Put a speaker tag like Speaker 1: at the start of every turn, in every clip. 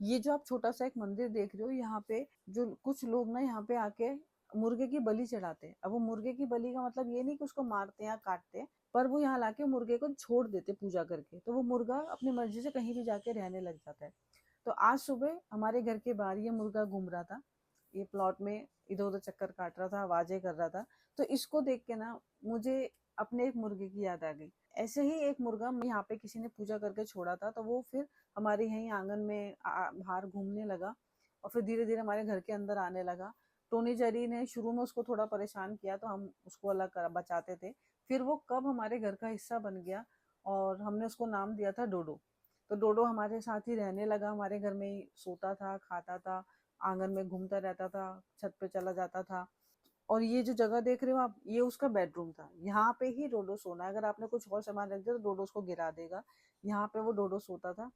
Speaker 1: ये जो आप छोटा सा एक मंदिर देख रहे हो, यहाँ पे जो कुछ लोग ना यहाँ पे आके मुर्गे की बलि चढ़ाते हैं। अब वो मुर्गे की बलि का मतलब ये नहीं कि उसको मारते हैं या काटते हैं, पर वो यहाँ लाके मुर्गे को छोड़ देते पूजा करके, तो वो मुर्गा अपनी मर्जी से कहीं भी जाके रहने लग जाता है। तो आज सुबह हमारे घर के बाहर ये मुर्गा घूम रहा था, ये प्लॉट में इधर उधर चक्कर काट रहा था, आवाजें कर रहा था। तो इसको देख के ना मुझे अपने एक मुर्गे की याद आ गई। ऐसे ही एक मुर्गा यहाँ पे किसी ने पूजा करके छोड़ा था, तो वो फिर हमारे यहीं आंगन में बाहर घूमने लगा और फिर धीरे धीरे हमारे घर के अंदर आने लगा। टोनी जरी ने शुरू में उसको थोड़ा परेशान किया, तो हम उसको अलग कर बचाते थे। फिर वो कब हमारे घर का हिस्सा बन गया और हमने उसको नाम दिया था डोडो। तो डोडो हमारे साथ ही रहने लगा, हमारे घर में ही सोता था, खाता था, आंगन में घूमता रहता था, छत पे चला जाता था। और ये जो जगह देख रहे हो आप, ये उसका बेडरूम था। यहाँ पे ही डोडो सोना है। अगर आपने कुछ और सामान रख दिया तो डोडो उसको गिरा देगा। यहाँ पे वो डोडो सोता था।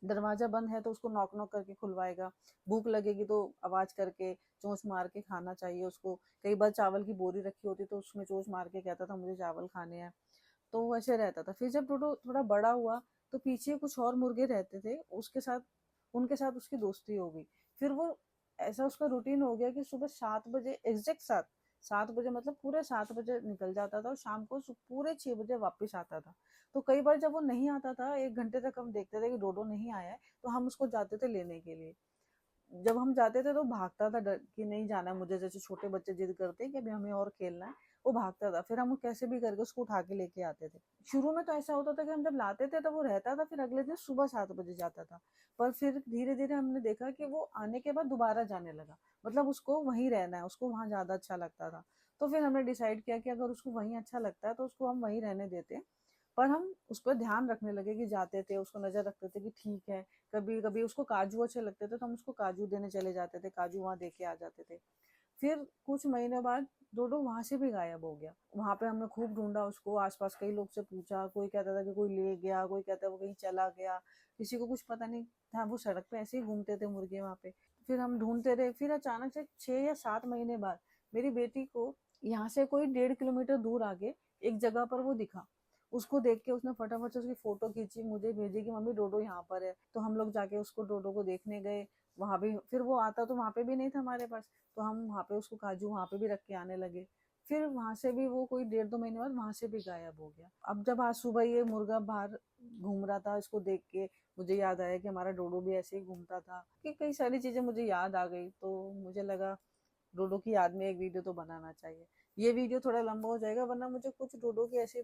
Speaker 1: दरवाजा बंद है तो उसको नॉक नॉक करके खुलवाएगा। भूख लगेगी तो आवाज करके चोंच मार के खाना चाहिए उसको। कई बार चावल की बोरी रखी होती तो उसमें चोंच मार के कहता था मुझे चावल खाने हैं। तो वो ऐसे रहता था। फिर जब डोडो थोड़ा बड़ा हुआ तो पीछे कुछ और मुर्गे रहते थे, उसके साथ उनके साथ उसकी दोस्ती हो गई। फिर वो ऐसा उसका रूटीन हो गया कि सुबह 7 बजे एग्जैक्ट 7 7 बजे मतलब पूरे 7 बजे निकल जाता था और शाम को पूरे 6 बजे वापस आता था। तो कई बार जब वो नहीं आता था, 1 घंटे तक हम देखते थे कि डोडो नहीं आया है, तो हम उसको जाते थे लेने के लिए। जब हम जाते थे तो भागता था डर कि नहीं जाना है मुझे, जैसे छोटे बच्चे जिद करते हैं कि अभी हमें और खेलना है। वो भागता था, फिर हम कैसे भी करके उसको उठा के लेके आते थे। शुरू में तो ऐसा होता था कि हम जब लाते थे तो वो रहता था, फिर अगले दिन सुबह 7 बजे जाता था। पर फिर धीरे धीरे हमने देखा कि वो आने के बाद दोबारा जाने लगा, मतलब उसको वहीं रहना है, उसको वहां ज्यादा अच्छा लगता था। तो फिर हमने डिसाइड किया कि अगर उसको वहीं अच्छा लगता है तो उसको हम वहीं रहने देते हैं। पर हम उस पर ध्यान रखने लगे कि जाते थे उसको नजर रखते थे कि ठीक है। कभी कभी उसको काजू अच्छे लगते थे तो हम उसको काजू देने चले जाते थे, काजू वहां दे के आ जाते थे। फिर कुछ महीने बाद डोडो वहां से भी गायब हो गया। वहां पे हमने खूब ढूंढा उसको, आसपास कई लोग से पूछा, कोई कहता था कि कोई ले गया, कोई कहता वो कहीं चला गया, किसी को कुछ पता नहीं था। वो सड़क पे ऐसे ही घूमते थे मुर्गे वहां पे। फिर हम ढूंढते रहे। फिर अचानक से 6 या 7 महीने बाद मेरी बेटी को यहाँ से कोई 1.5 किलोमीटर दूर आगे एक जगह पर वो दिखा। उसको देख के उसने फटाफट से उसकी फोटो खींची, मुझे भेजी कि मम्मी डोडो यहाँ पर है। तो हम लोग जाके उसको डोडो को देखने गए। वहां भी फिर वो आता तो वहां पे भी नहीं था हमारे पास। तो हम वहां पे उसको काजू वहां पे भी रख के आने लगे। फिर वहां से भी वो कोई 1.5 2 महीने बाद वहां से भी गायब हो गया। अब जब आज सुबह ये मुर्गा बाहर घूम रहा था, इसको देख के मुझे याद आया कि हमारा डोडो भी ऐसे ही घूमता था, कि कई सारी चीजें मुझे याद आ गई। तो मुझे लगा डोडो की याद में एक वीडियो तो बनाना चाहिए। ये वीडियो थोड़ा लंबा हो जाएगा, वरना मुझे कुछ डोडो की ऐसी